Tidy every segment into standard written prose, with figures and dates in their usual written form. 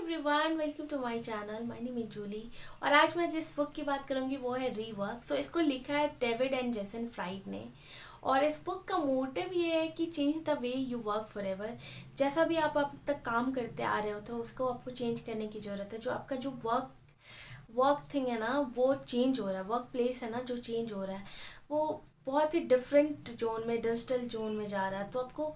Everyone, welcome to my channel. My name is Julie और आज मैं जिस बुक की बात करूंगी वो है रीवर्क। इसको लिखा है डेविड एंड जेसन फ्राइड ने। और इस बुक का मोटिव ये है कि change the way you work for ever. जैसा भी आप अब तक काम करते आ रहे हो तो उसको आपको चेंज करने की ज़रूरत है। जो आपका जो वर्क थिंग है ना वो चेंज हो रहा है, वर्क प्लेस है ना जो चेंज हो रहा है वो बहुत ही डिफरेंट जोन में, डिजिटल जोन में जा रहा है। तो आपको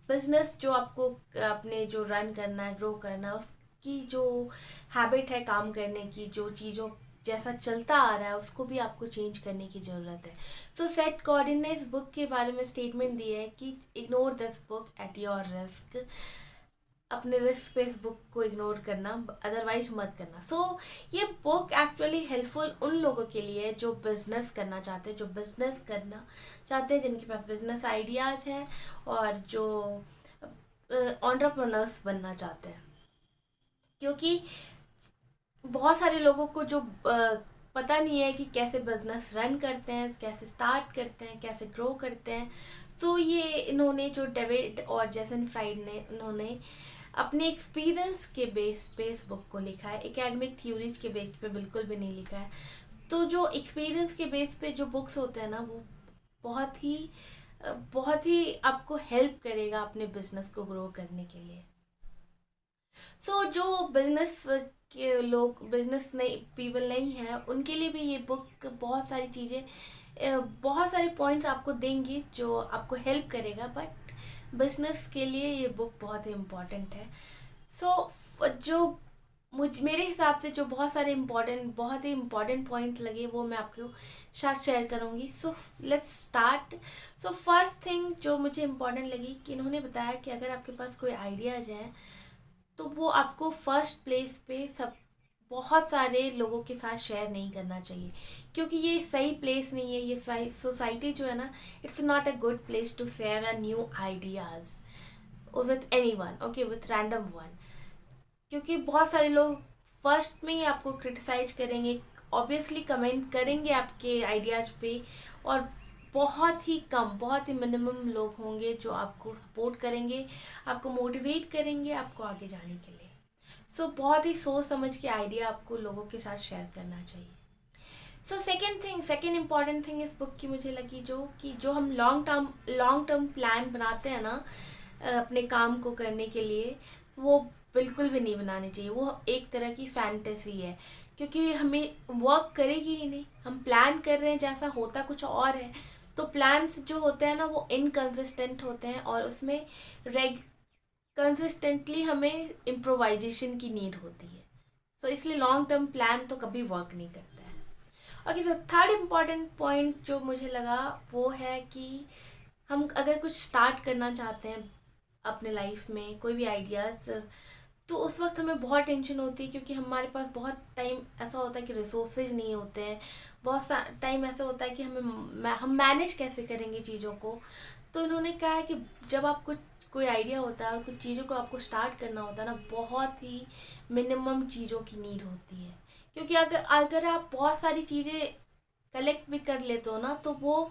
बिजनेस जो आपको अपने जो रन करना है, ग्रो करना है, उसकी जो हैबिट है काम करने की, जो चीज़ों जैसा चलता आ रहा है उसको भी आपको चेंज करने की ज़रूरत है। सेट गॉर्डन ने इस बुक के बारे में स्टेटमेंट दी है कि ignore this book at your risk. अपने रिस्क पे इस बुक को इग्नोर करना, अदरवाइज मत करना। ये बुक एक्चुअली हेल्पफुल उन लोगों के लिए है जो बिजनेस करना चाहते हैं, जिनके पास बिजनेस आइडियाज़ हैं और जो एंटरप्रेन्योर्स बनना चाहते हैं। क्योंकि बहुत सारे लोगों को जो पता नहीं है कि कैसे बिजनेस रन करते हैं, कैसे स्टार्ट करते हैं, कैसे ग्रो करते हैं। ये इन्होंने जो डेविड और जेसन फ्राइड ने उन्होंने अपने एक्सपीरियंस के बेस पे इस बुक को लिखा है। एकेडमिक थ्योरीज के बेस पे बिल्कुल भी नहीं लिखा है। तो जो एक्सपीरियंस के बेस पे जो बुक्स होते हैं ना वो बहुत ही आपको हेल्प करेगा अपने बिजनेस को ग्रो करने के लिए। जो बिजनेस के लोग, बिजनेस नहीं पीपल नहीं है, उनके लिए भी ये बुक बहुत सारी चीज़ें, बहुत सारे पॉइंट्स आपको देंगी जो आपको हेल्प करेगा। बट बिजनेस के लिए ये बुक बहुत ही इम्पॉर्टेंट है। जो मेरे हिसाब से जो बहुत ही इम्पॉर्टेंट पॉइंट लगे वो मैं आपको साथ शेयर करूँगी। Let's start. फर्स्ट थिंग जो मुझे इम्पॉर्टेंट लगी कि इन्होंने बताया कि अगर आपके पास कोई आइडियाज़ हैं तो वो आपको फर्स्ट प्लेस पे सब बहुत सारे लोगों के साथ शेयर नहीं करना चाहिए, क्योंकि ये सही प्लेस नहीं है। ये सोसाइटी जो है ना, it's not a good place to share a new ideas with any one, okay, with random one. क्योंकि बहुत सारे लोग फर्स्ट में ही आपको क्रिटिसाइज करेंगे, ऑब्वियसली कमेंट करेंगे आपके आइडियाज़ पे। और बहुत ही मिनिमम लोग होंगे जो आपको सपोर्ट करेंगे, आपको मोटिवेट करेंगे आपको आगे जाने के लिए। बहुत ही सोच समझ के आइडिया आपको लोगों के साथ शेयर करना चाहिए। सेकेंड इम्पॉर्टेंट थिंग इस बुक की मुझे लगी जो हम लॉन्ग टर्म प्लान बनाते हैं ना अपने काम को करने के लिए, वो बिल्कुल भी नहीं बनानी चाहिए। वो एक तरह की फैंटेसी है, क्योंकि हमें वर्क करेगी ही नहीं। हम प्लान कर रहे हैं जैसा होता कुछ और है। तो प्लान्स जो होते हैं ना वो इनकन्सिस्टेंट होते हैं और उसमें कंसिस्टेंटली हमें इम्प्रोवाइजेशन की नीड होती है। इसलिए लॉन्ग टर्म प्लान तो कभी वर्क नहीं करता है। ओके, थर्ड इम्पॉर्टेंट पॉइंट जो मुझे लगा वो है कि हम अगर कुछ स्टार्ट करना चाहते हैं अपने लाइफ में, कोई भी आइडियाज़, तो उस वक्त हमें बहुत टेंशन होती है, क्योंकि हमारे पास बहुत टाइम ऐसा होता है कि रिसोर्सेज नहीं होते हैं। बहुत सा टाइम ऐसा होता है कि हम मैनेज कैसे करेंगे चीज़ों को। तो इन्होंने कहा है कि जब आप कोई आइडिया होता है और कुछ चीज़ों को आपको स्टार्ट करना होता है ना, बहुत ही मिनिमम चीज़ों की नीड होती है। क्योंकि अगर आप बहुत सारी चीज़ें कलेक्ट भी कर लेते हो ना तो वो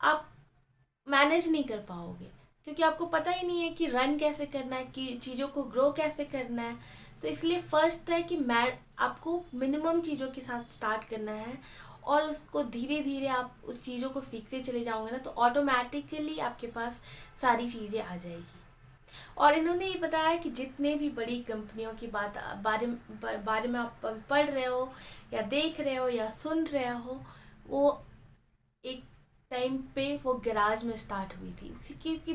आप मैनेज नहीं कर पाओगे, क्योंकि आपको पता ही नहीं है कि रन कैसे करना है, कि चीज़ों को ग्रो कैसे करना है। तो इसलिए फर्स्ट है कि आपको मिनिमम चीज़ों के साथ स्टार्ट करना है और उसको धीरे धीरे आप उस चीज़ों को सीखते चले जाओगे ना तो ऑटोमेटिकली आपके पास सारी चीज़ें आ जाएगी। और इन्होंने ये बताया कि जितने भी बड़ी कंपनियों की बारे में आप पढ़ रहे हो या देख रहे हो या सुन रहे हो, वो एक टाइम पे वो गैराज में स्टार्ट हुई थी। क्योंकि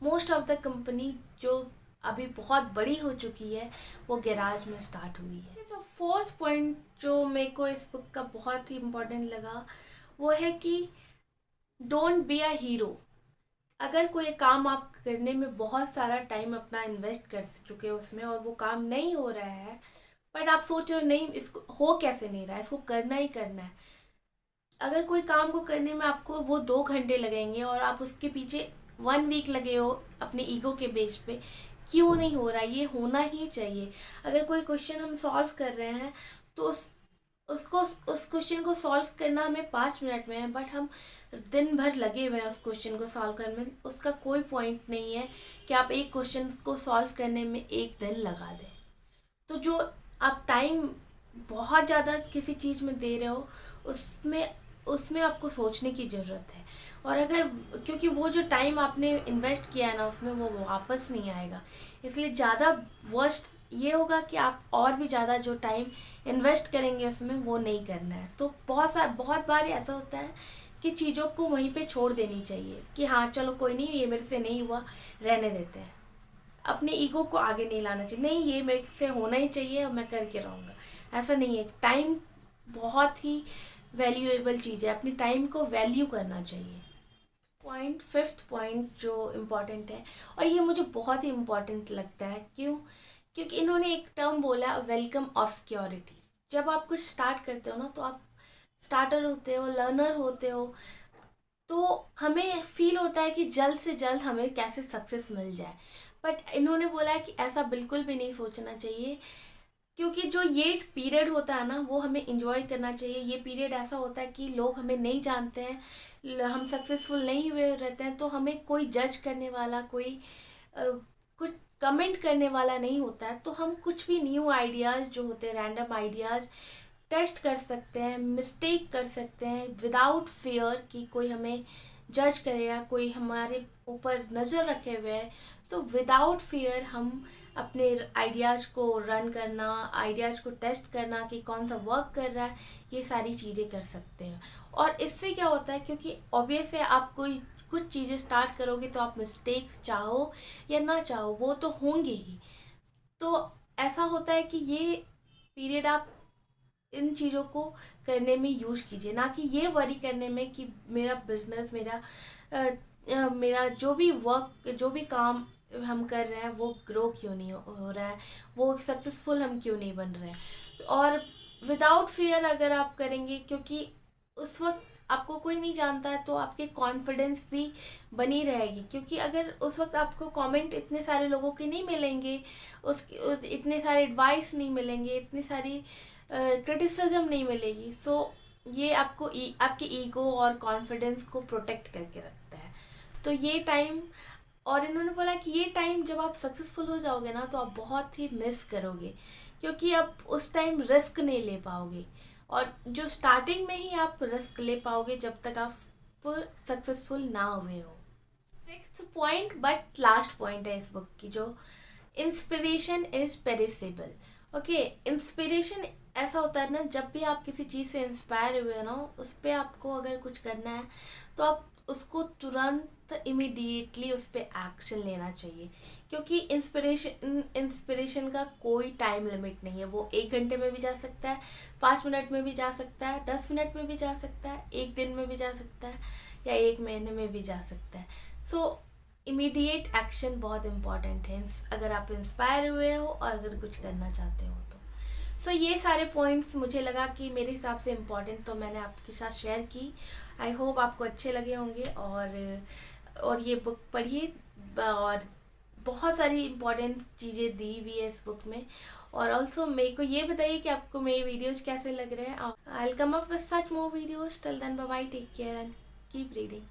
मोस्ट ऑफ द कंपनी जो अभी बहुत बड़ी हो चुकी है वो गैराज में स्टार्ट हुई है। फोर्थ पॉइंट जो मेरे को इस बुक का बहुत ही इम्पोर्टेंट लगा वो है कि डोंट बी अ हीरो। अगर कोई काम आप करने में बहुत सारा टाइम अपना इन्वेस्ट कर चुके हो उसमें और वो काम नहीं हो रहा है, बट आप सोच रहे हो नहीं, इसको हो कैसे नहीं रहा है, इसको करना ही करना है। अगर कोई काम को करने में आपको वो 2 घंटे लगेंगे और आप उसके पीछे 1 वीक लगे हो अपने ईगो के बेस पे, क्यों नहीं हो रहा, ये होना ही चाहिए। अगर कोई क्वेश्चन हम सॉल्व कर रहे हैं तो उस क्वेश्चन को सॉल्व करना हमें 5 मिनट में है, बट हम दिन भर लगे हुए हैं उस क्वेश्चन को सॉल्व करने में। उसका कोई पॉइंट नहीं है कि आप एक क्वेश्चन को सॉल्व करने में 1 दिन लगा दें। तो जो आप टाइम बहुत ज़्यादा किसी चीज़ में दे रहे हो, उसमें उसमें आपको सोचने की ज़रूरत है। और अगर, क्योंकि वो जो टाइम आपने इन्वेस्ट किया है ना उसमें, वो वापस नहीं आएगा। इसलिए ज़्यादा वर्स्ट ये होगा कि आप और भी ज़्यादा जो टाइम इन्वेस्ट करेंगे उसमें, वो नहीं करना है। तो बहुत बार ऐसा होता है कि चीज़ों को वहीं पे छोड़ देनी चाहिए कि हाँ चलो कोई नहीं, ये मेरे से नहीं हुआ, रहने देते हैं। अपने ईगो को आगे नहीं लाना चाहिए, नहीं ये मेरे से होना ही चाहिए और मैं करके रहूँगा, ऐसा नहीं है। टाइम बहुत ही वैल्यूएबल चीज़ है, अपने टाइम को वैल्यू करना चाहिए। फिफ्थ पॉइंट जो इम्पोर्टेंट है, और ये मुझे बहुत ही इम्पोर्टेंट लगता है, क्यों? क्योंकि इन्होंने एक टर्म बोला, वेलकम ऑफ सिक्योरिटी। जब आप कुछ स्टार्ट करते हो ना, तो आप स्टार्टर होते हो, लर्नर होते हो, तो हमें फील होता है कि जल्द से जल्द हमें कैसे सक्सेस मिल जाए। बट इन्होंने बोला है कि ऐसा बिल्कुल भी नहीं सोचना चाहिए, क्योंकि जो ये पीरियड होता है ना, वो हमें इंजॉय करना चाहिए। ये पीरियड ऐसा होता है कि लोग हमें नहीं जानते हैं, हम सक्सेसफुल नहीं हुए रहते हैं, तो हमें कोई जज करने वाला, कोई कुछ कमेंट करने वाला नहीं होता है। तो हम कुछ भी न्यू आइडियाज़ जो होते हैं, रैंडम आइडियाज़ टेस्ट कर सकते हैं, मिस्टेक कर सकते हैं विदाउट फियर कि कोई हमें जज करेगा, कोई हमारे ऊपर नज़र रखे हुए है। तो विदाउट फियर हम अपने आइडियाज़ को रन करना, आइडियाज़ को टेस्ट करना कि कौन सा वर्क कर रहा है, ये सारी चीज़ें कर सकते हैं। और इससे क्या होता है, क्योंकि ऑब्वियस है आप कोई कुछ चीज़ें स्टार्ट करोगे तो आप मिस्टेक्स चाहो या ना चाहो वो तो होंगे ही। तो ऐसा होता है कि ये पीरियड आप इन चीज़ों को करने में यूज़ कीजिए, ना कि ये वरी करने में कि मेरा बिजनेस, मेरा जो भी वर्क, जो भी काम हम कर रहे हैं वो ग्रो क्यों नहीं हो रहा है, वो सक्सेसफुल हम क्यों नहीं बन रहे हैं। और विदाउट फियर अगर आप करेंगे, क्योंकि उस वक्त आपको कोई नहीं जानता है, तो आपके कॉन्फिडेंस भी बनी रहेगी। क्योंकि अगर उस वक्त आपको कमेंट इतने सारे लोगों के नहीं मिलेंगे, इतने सारे एडवाइस नहीं मिलेंगे, इतनी सारी क्रिटिसिज्म नहीं मिलेगी, सो ये आपको आपके ईगो और कॉन्फिडेंस को प्रोटेक्ट करके रखता है। तो ये टाइम, और इन्होंने बोला कि ये टाइम जब आप सक्सेसफुल हो जाओगे ना, तो आप बहुत ही मिस करोगे, क्योंकि आप उस टाइम रिस्क नहीं ले पाओगे। और जो स्टार्टिंग में ही आप रिस्क ले पाओगे जब तक आप सक्सेसफुल ना हुए हो। Sixth point, but last point है इस बुक की, जो inspiration is perishable. Okay, inspiration ऐसा होता है ना, जब भी आप किसी चीज़ से इंस्पायर हुए हो ना, उस पर आपको अगर कुछ करना है तो आप उसको तुरंत इमीडिएटली उस पर एक्शन लेना चाहिए। क्योंकि इंस्पिरेशन का कोई टाइम लिमिट नहीं है। वो 1 घंटे में भी जा सकता है, 5 मिनट में भी जा सकता है, 10 मिनट में भी जा सकता है, 1 दिन में भी जा सकता है, या 1 महीने में भी जा सकता है। सो इमीडिएट एक्शन बहुत इम्पॉर्टेंट है अगर आप इंस्पायर हुए हो और अगर कुछ करना चाहते हो तो। सो ये सारे पॉइंट्स मुझे लगा कि मेरे हिसाब से इम्पॉर्टेंट, तो मैंने आपके साथ शेयर की। आई होप आपको अच्छे लगे होंगे। और ये बुक पढ़िए, और बहुत सारी इम्पॉर्टेंट चीज़ें दी हुई है इस बुक में। और ऑल्सो मेरे को ये बताइए कि आपको मेरे वीडियोज़ कैसे लग रहे हैं। I will come up with such more videos. Till then bye bye, take care and keep reading.